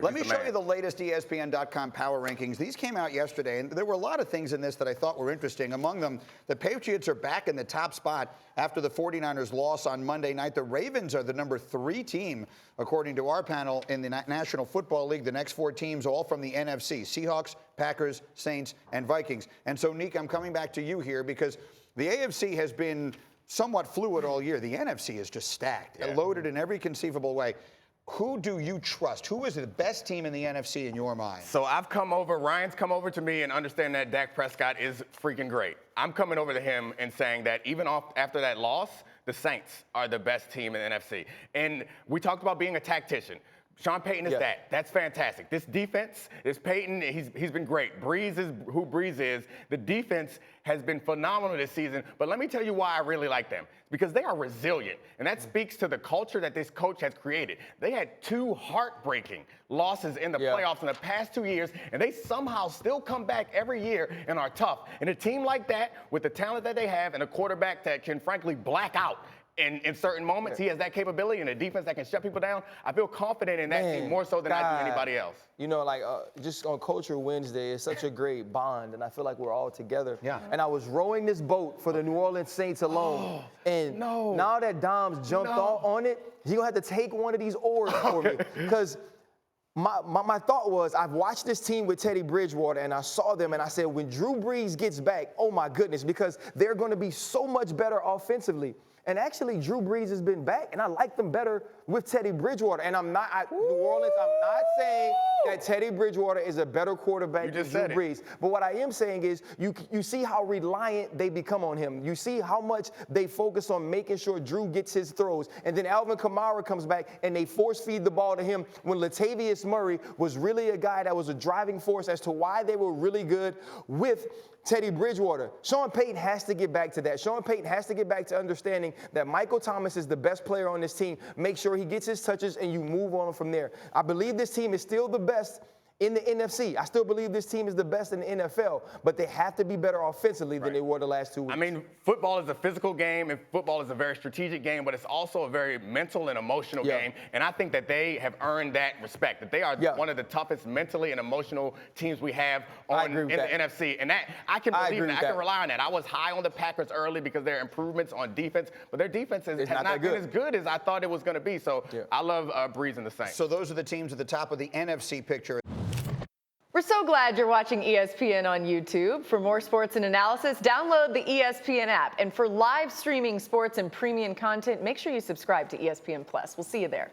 Let me show you the latest ESPN.com power rankings. These came out yesterday, and there were a lot of things in this that I thought were interesting. Among them, the Patriots are back in the top spot after the 49ers loss on Monday night. The Ravens are the number 3 team, according to our panel, in the National Football League. The next 4 teams, all from the NFC: Seahawks, Packers, Saints, and Vikings. And so, Nick, I'm coming back to you here because the AFC has been somewhat fluid all year. The NFC is just stacked, loaded in every conceivable way. Who do you trust? Who is the best team in the NFC in your mind? So Ryan's come over to me and understand that Dak Prescott is freaking great. I'm coming over to him and saying that even after that loss, the Saints are the best team in the NFC. And we talked about being a tactician. Sean Payton is that. That's fantastic. This defense is Payton. He's been great. Brees is who Brees is. The defense has been phenomenal this season. But let me tell you why I really like them. It's because they are resilient. And that speaks to the culture that this coach has created. They had 2 heartbreaking losses in the playoffs in the past 2 years, and they somehow still come back every year and are tough. And a team like that, with the talent that they have and a quarterback that can frankly black out in certain moments, he has that capability, and a defense that can shut people down. I feel confident in that team more so than I do anybody else. You know, like just on Culture Wednesday, it's such a great bond, and I feel like we're all together. Yeah. And I was rowing this boat for the New Orleans Saints alone. And now that Dom's jumped on it, he's going to have to take one of these oars for me. Because my thought was, I've watched this team with Teddy Bridgewater, and I saw them, and I said, when Drew Brees gets back, oh my goodness, because they're going to be so much better offensively. And actually, Drew Brees has been back, and I like them better with Teddy Bridgewater. And New Orleans, I'm not saying that Teddy Bridgewater is a better quarterback than Drew Brees. But what I am saying is you see how reliant they become on him. You see how much they focus on making sure Drew gets his throws. And then Alvin Kamara comes back, and they force feed the ball to him when Latavius Murray was really a guy that was a driving force as to why they were really good with Teddy Bridgewater. Sean Payton has to get back to that. Sean Payton has to get back to understanding that Michael Thomas is the best player on this team. Make sure he gets his touches and you move on from there. I believe this team is still the best in the NFC. I still believe this team is the best in the NFL, but they have to be better offensively than they were the last 2 weeks. I mean, football is a physical game, and football is a very strategic game, but it's also a very mental and emotional game. And I think that they have earned that respect, that they are one of the toughest mentally and emotional teams we have in the NFC. And that I can believe that. I can rely on that. I was high on the Packers early because their improvements on defense, but their defense has not been as good as I thought it was going to be. So I love Brees and the Saints. So those are the teams at the top of the NFC picture. We're so glad you're watching ESPN on YouTube. For more sports and analysis, download the ESPN app. And for live streaming sports and premium content, make sure you subscribe to ESPN Plus. We'll see you there.